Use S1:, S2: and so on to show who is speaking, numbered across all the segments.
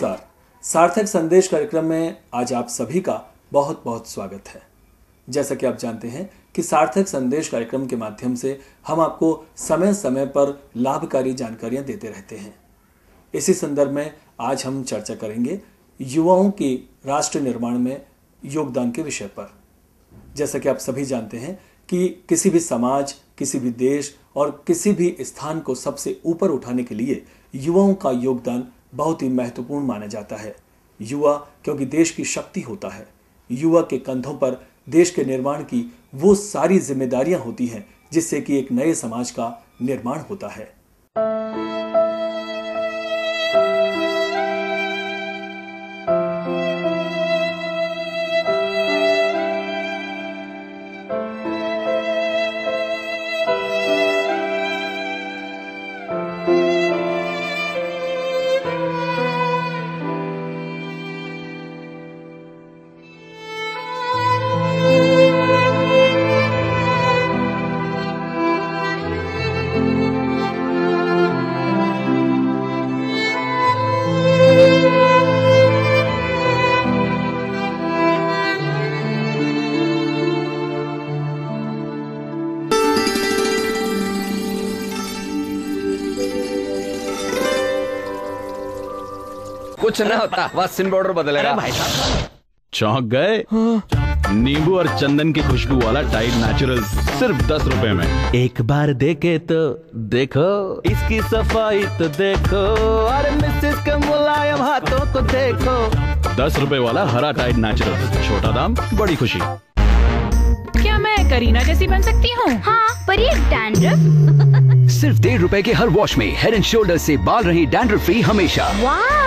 S1: नमस्कार। सार्थक संदेश कार्यक्रम में आज आप सभी का बहुत बहुत स्वागत है। जैसा कि आप जानते हैं कि सार्थक संदेश कार्यक्रम के माध्यम से हम आपको समय समय पर लाभकारी जानकारियां देते रहते हैं। इसी संदर्भ में आज हम चर्चा करेंगे युवाओं की राष्ट्र निर्माण में योगदान के विषय पर। जैसा कि आप सभी जानते हैं कि किसी भी समाज, किसी भी देश और किसी भी स्थान को सबसे ऊपर उठाने के लिए युवाओं का योगदान बहुत ही महत्वपूर्ण माना जाता है। युवा क्योंकि देश की शक्ति होता है। युवा के कंधों पर देश के निर्माण की वो सारी जिम्मेदारियां होती हैं जिससे कि एक नए समाज का निर्माण होता है।
S2: कुछ ना होता, बस सिम बॉर्डर बदलेगा। भाई साहब
S3: चौंक गए? नींबू और चंदन की खुशबू वाला टाइड नेचुरल सिर्फ 10 रुपए में। एक बार देखे तो देखो, इसकी सफाई तो देखो, अरे मिसेस के मुलायम हाथों को देखो। 10 रुपए वाला हरा टाइड नेचुरल, छोटा दाम बड़ी खुशी।
S4: क्या मैं करीना जैसी बन सकती हूँ?
S5: हाँ, पर ये डैंड्रफ?
S2: सिर्फ 1.5 रुपए के हर वॉश में हेड एंड शोल्डर्स से बाल रही डैंड्रफ फ्री हमेशा।
S5: वाओ!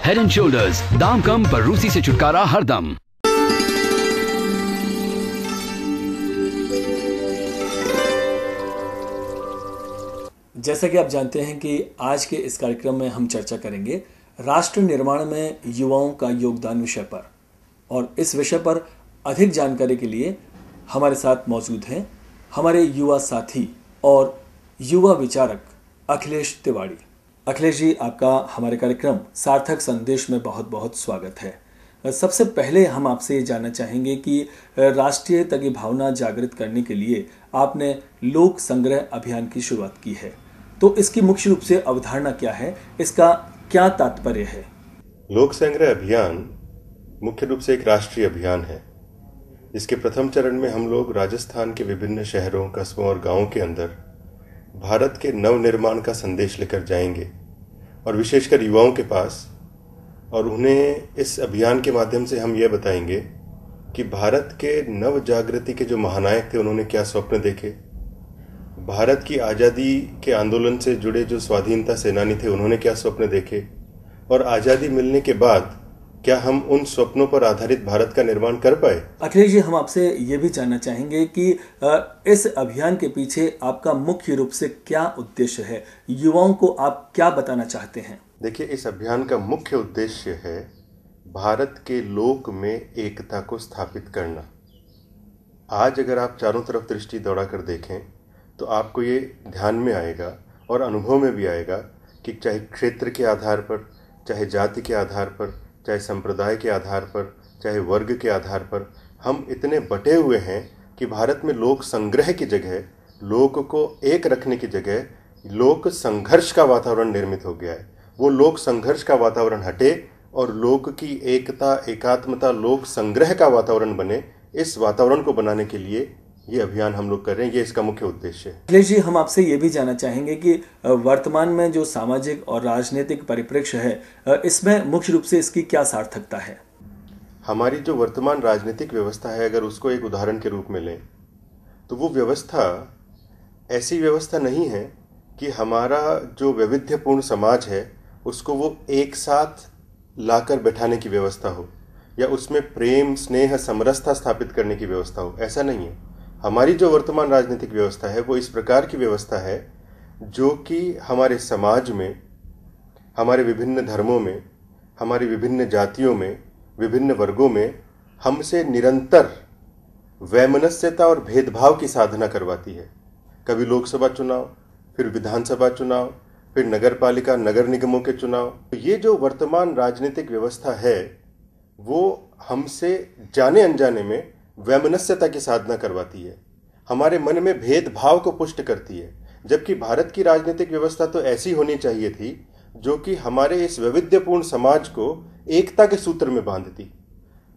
S2: हेड एंड शोल्डर्स, दाम कम पर रूसी से छुटकारा हरदम।
S1: जैसा कि आप जानते हैं कि आज के इस कार्यक्रम में हम चर्चा करेंगे राष्ट्र निर्माण में युवाओं का योगदान विषय पर। और इस विषय पर अधिक जानकारी के लिए हमारे साथ मौजूद हैं हमारे युवा साथी और युवा विचारक अखिलेश तिवारी। अखिलेश जी, आपका हमारे कार्यक्रम सार्थक संदेश में बहुत बहुत स्वागत है। सबसे पहले हम आपसे ये जानना चाहेंगे कि राष्ट्रीयता की भावना जागृत करने के लिए आपने लोक संग्रह अभियान की शुरुआत की है, तो इसकी मुख्य रूप से अवधारणा क्या है, इसका क्या तात्पर्य है?
S6: लोक संग्रह अभियान मुख्य रूप से एक राष्ट्रीय अभियान है। इसके प्रथम चरण में हम लोग राजस्थान के विभिन्न शहरों, कस्बों और गांवों के अंदर भारत के नवनिर्माण का संदेश लेकर जाएंगे और विशेषकर युवाओं के पास, और उन्हें इस अभियान के माध्यम से हम यह बताएंगे कि भारत के नव जागृति के जो महानायक थे उन्होंने क्या स्वप्न देखे, भारत की आज़ादी के आंदोलन से जुड़े जो स्वाधीनता सेनानी थे उन्होंने क्या स्वप्न देखे, और आज़ादी मिलने के बाद क्या हम उन स्वप्नों पर आधारित भारत का निर्माण कर पाए।
S1: अखिलेश जी, हम आपसे ये भी जानना चाहेंगे कि इस अभियान के पीछे आपका मुख्य रूप से क्या उद्देश्य है, युवाओं को आप क्या बताना चाहते हैं?
S6: देखिए, इस अभियान का मुख्य उद्देश्य है भारत के लोक में एकता को स्थापित करना। आज अगर आप चारों तरफ दृष्टि दौड़ा कर देखें तो आपको ये ध्यान में आएगा और अनुभव में भी आएगा कि चाहे क्षेत्र के आधार पर, चाहे जाति के आधार पर, चाहे संप्रदाय के आधार पर, चाहे वर्ग के आधार पर, हम इतने बटे हुए हैं कि भारत में लोक संग्रह की जगह, लोक को एक रखने की जगह लोक संघर्ष का वातावरण निर्मित हो गया है। वो लोक संघर्ष का वातावरण हटे और लोक की एकता, एकात्मता, लोक संग्रह का वातावरण बने। इस वातावरण को बनाने के लिए ये अभियान हम लोग कर रहे हैं, ये इसका मुख्य उद्देश्य है।
S1: अखिलेश जी, हम आपसे ये भी जानना चाहेंगे कि वर्तमान में जो सामाजिक और राजनीतिक परिप्रेक्ष्य है, इसमें मुख्य रूप से इसकी क्या सार्थकता है?
S6: हमारी जो वर्तमान राजनीतिक व्यवस्था है, अगर उसको एक उदाहरण के रूप में लें तो वो व्यवस्था ऐसी व्यवस्था नहीं है कि हमारा जो वैविध्यपूर्ण समाज है उसको वो एक साथ लाकर बैठाने की व्यवस्था हो या उसमें प्रेम, स्नेह, समरसता स्थापित करने की व्यवस्था हो। ऐसा नहीं है। हमारी जो वर्तमान राजनीतिक व्यवस्था है वो इस प्रकार की व्यवस्था है जो कि हमारे समाज में, हमारे विभिन्न धर्मों में, हमारी विभिन्न जातियों में, विभिन्न वर्गों में हमसे निरंतर वैमनस्यता और भेदभाव की साधना करवाती है। कभी लोकसभा चुनाव, फिर विधानसभा चुनाव, फिर नगरपालिका नगर निगमों के चुनाव। तो ये जो वर्तमान राजनीतिक व्यवस्था है वो हमसे जाने अनजाने में वैमनस्यता की साधना करवाती है, हमारे मन में भेदभाव को पुष्ट करती है। जबकि भारत की राजनीतिक व्यवस्था तो ऐसी होनी चाहिए थी जो कि हमारे इस वैविध्यपूर्ण समाज को एकता के सूत्र में बांधती।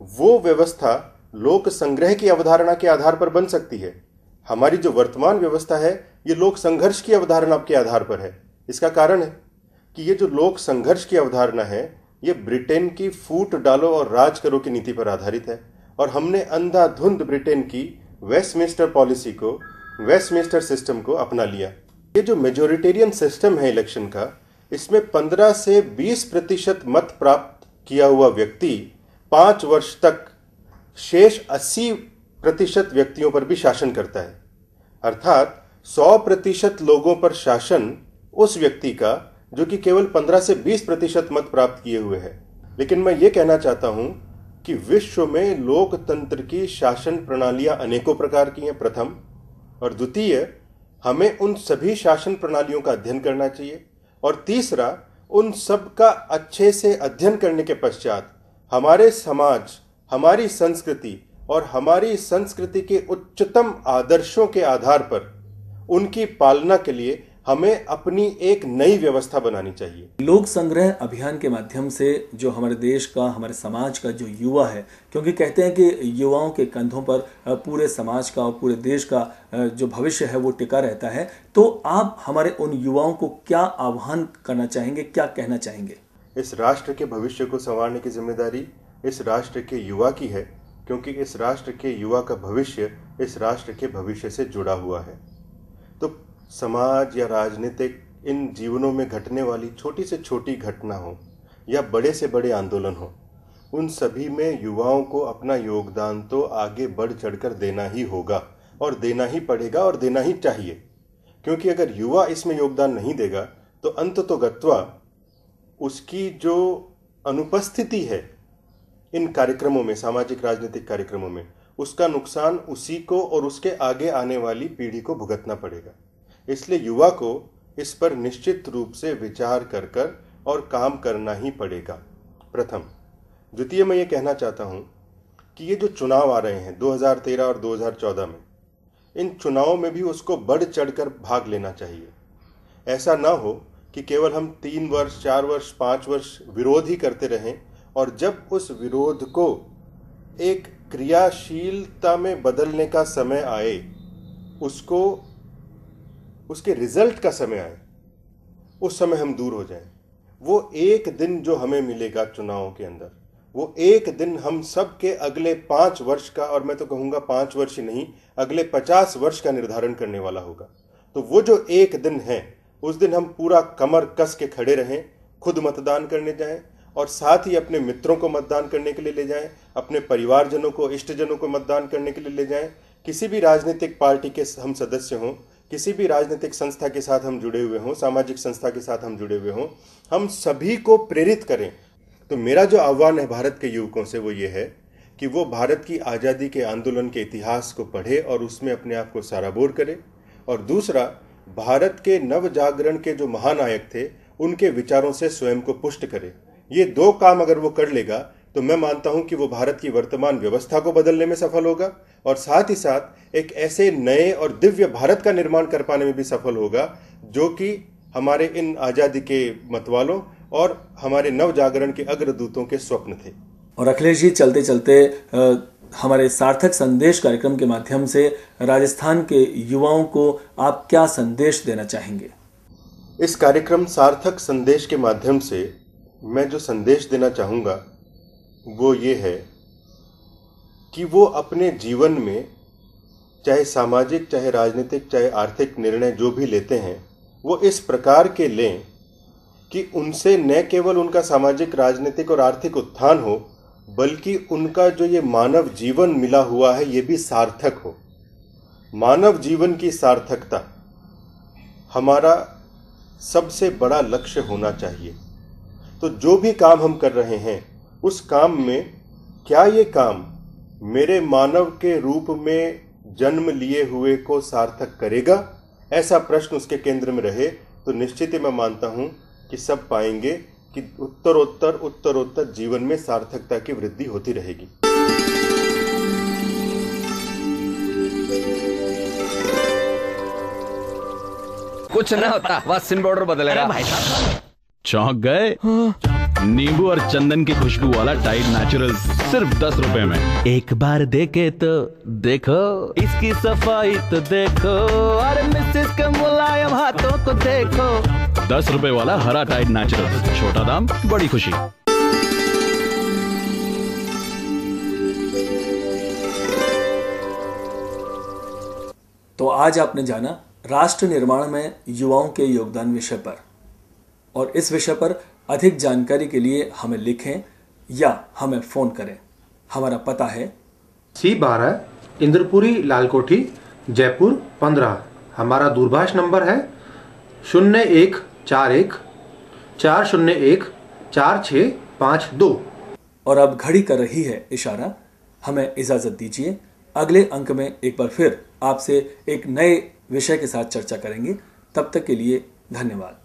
S6: वो व्यवस्था लोक संग्रह की अवधारणा के आधार पर बन सकती है। हमारी जो वर्तमान व्यवस्था है ये लोक संघर्ष की अवधारणा के आधार पर है। इसका कारण है कि ये जो लोक संघर्ष की अवधारणा है ये ब्रिटेन की फूट डालो और राज करो की नीति पर आधारित है, और हमने अंधाधुंध ब्रिटेन की वेस्टमिंस्टर पॉलिसी को, वेस्टमिंस्टर सिस्टम को अपना लिया। ये जो मेजोरिटेरियन सिस्टम है इलेक्शन का, इसमें 15 से 20% मत प्राप्त किया हुआ व्यक्ति 5 वर्ष तक शेष 80% व्यक्तियों पर भी शासन करता है। अर्थात 100% लोगों पर शासन उस व्यक्ति का जो कि केवल 15 से 20% मत प्राप्त किए हुए है। लेकिन मैं ये कहना चाहता हूं कि विश्व में लोकतंत्र की शासन प्रणालियां अनेकों प्रकार की हैं, प्रथम, और द्वितीय, हमें उन सभी शासन प्रणालियों का अध्ययन करना चाहिए, और तीसरा, उन सब का अच्छे से अध्ययन करने के पश्चात हमारे समाज, हमारी संस्कृति और हमारी संस्कृति के उच्चतम आदर्शों के आधार पर उनकी पालना के लिए हमें अपनी एक नई व्यवस्था बनानी चाहिए।
S1: लोक संग्रह अभियान के माध्यम से जो हमारे देश का, हमारे समाज का जो युवा है, क्योंकि कहते हैं कि युवाओं के कंधों पर पूरे समाज का और पूरे देश का जो भविष्य है वो टिका रहता है, तो आप हमारे उन युवाओं को क्या आह्वान करना चाहेंगे, क्या कहना चाहेंगे?
S6: इस राष्ट्र के भविष्य को संवारने की जिम्मेदारी इस राष्ट्र के युवा की है, क्योंकि इस राष्ट्र के युवा का भविष्य इस राष्ट्र के भविष्य से जुड़ा हुआ है। तो समाज या राजनीतिक इन जीवनों में घटने वाली छोटी से छोटी घटना हो या बड़े से बड़े आंदोलन हो, उन सभी में युवाओं को अपना योगदान तो आगे बढ़ चढ़कर देना ही होगा, और देना ही पड़ेगा, और देना ही चाहिए। क्योंकि अगर युवा इसमें योगदान नहीं देगा तो अंततोगत्वा उसकी जो अनुपस्थिति है इन कार्यक्रमों में, सामाजिक राजनीतिक कार्यक्रमों में, उसका नुकसान उसी को और उसके आगे आने वाली पीढ़ी को भुगतना पड़ेगा। इसलिए युवा को इस पर निश्चित रूप से विचार कर और काम करना ही पड़ेगा, प्रथम। द्वितीय, मैं ये कहना चाहता हूँ कि ये जो चुनाव आ रहे हैं 2013 और 2014 में, इन चुनावों में भी उसको बढ़ चढ़कर भाग लेना चाहिए। ऐसा ना हो कि केवल हम 3 वर्ष, 4 वर्ष, 5 वर्ष विरोध ही करते रहें, और जब उस विरोध को एक क्रियाशीलता में बदलने का समय आए, उसको उसके रिजल्ट का समय आए, उस समय हम दूर हो जाएं। वो एक दिन जो हमें मिलेगा चुनावों के अंदर, वो एक दिन हम सब के अगले 5 वर्ष का, और मैं तो कहूँगा 5 वर्ष ही नहीं, अगले 50 वर्ष का निर्धारण करने वाला होगा। तो वो जो एक दिन है, उस दिन हम पूरा कमर कस के खड़े रहें, खुद मतदान करने जाएं, और साथ ही अपने मित्रों को मतदान करने के लिए ले जाएं, अपने परिवारजनों को, इष्टजनों को मतदान करने के लिए ले जाएं। किसी भी राजनीतिक पार्टी के हम सदस्य हों, किसी भी राजनीतिक संस्था के साथ हम जुड़े हुए हों, सामाजिक संस्था के साथ हम जुड़े हुए हों, हम सभी को प्रेरित करें। तो मेरा जो आह्वान है भारत के युवकों से वो ये है कि वो भारत की आज़ादी के आंदोलन के इतिहास को पढ़े और उसमें अपने आप को साराबोर करे, और दूसरा, भारत के नव जागरण के जो महानायक थे उनके विचारों से स्वयं को पुष्ट करे। ये 2 काम अगर वो कर लेगा तो मैं मानता हूं कि वो भारत की वर्तमान व्यवस्था को बदलने में सफल होगा, और साथ ही साथ एक ऐसे नए और दिव्य भारत का निर्माण कर पाने में भी सफल होगा जो कि हमारे इन आज़ादी के मतवालों और हमारे नव जागरण के अग्रदूतों के स्वप्न थे।
S1: और अखिलेश जी, चलते चलते हमारे सार्थक संदेश कार्यक्रम के माध्यम से राजस्थान के युवाओं को आप क्या संदेश देना चाहेंगे?
S6: इस कार्यक्रम सार्थक संदेश के माध्यम से मैं जो संदेश देना चाहूँगा वो ये है कि वो अपने जीवन में चाहे सामाजिक, चाहे राजनीतिक, चाहे आर्थिक निर्णय जो भी लेते हैं वो इस प्रकार के लें कि उनसे न केवल उनका सामाजिक, राजनीतिक और आर्थिक उत्थान हो, बल्कि उनका जो ये मानव जीवन मिला हुआ है ये भी सार्थक हो। मानव जीवन की सार्थकता हमारा सबसे बड़ा लक्ष्य होना चाहिए। तो जो भी काम हम कर रहे हैं उस काम में क्या ये काम मेरे मानव के रूप में जन्म लिए हुए को सार्थक करेगा, ऐसा प्रश्न उसके केंद्र में रहे, तो निश्चित ही मैं मानता हूं कि सब पाएंगे कि उत्तरोत्तर जीवन में सार्थकता की वृद्धि होती रहेगी।
S2: कुछ ना होता, बस सिम बॉर्डर बदलेगा।
S3: चौंक गए? नींबू और चंदन की खुशबू वाला टाइड नेचुरल्स सिर्फ 10 रुपए में। एक बार देखे तो देखो, इसकी सफाई तो देखो, अरे मिसेस के मुलायम हाथों को देखो। 10 रुपए वाला हरा टाइड नेचुरल्स, छोटा दाम बड़ी खुशी।
S1: तो आज आपने जाना राष्ट्र निर्माण में युवाओं के योगदान विषय पर, और इस विषय पर अधिक जानकारी के लिए हमें लिखें या हमें फोन करें। हमारा पता है
S7: C12 इंद्रपुरी लालकोठी, जयपुर 15। हमारा दूरभाष नंबर है 0141 401 4652।
S1: और अब घड़ी कर रही है इशारा, हमें इजाजत दीजिए। अगले अंक में एक बार फिर आपसे एक नए विषय के साथ चर्चा करेंगे। तब तक के लिए धन्यवाद।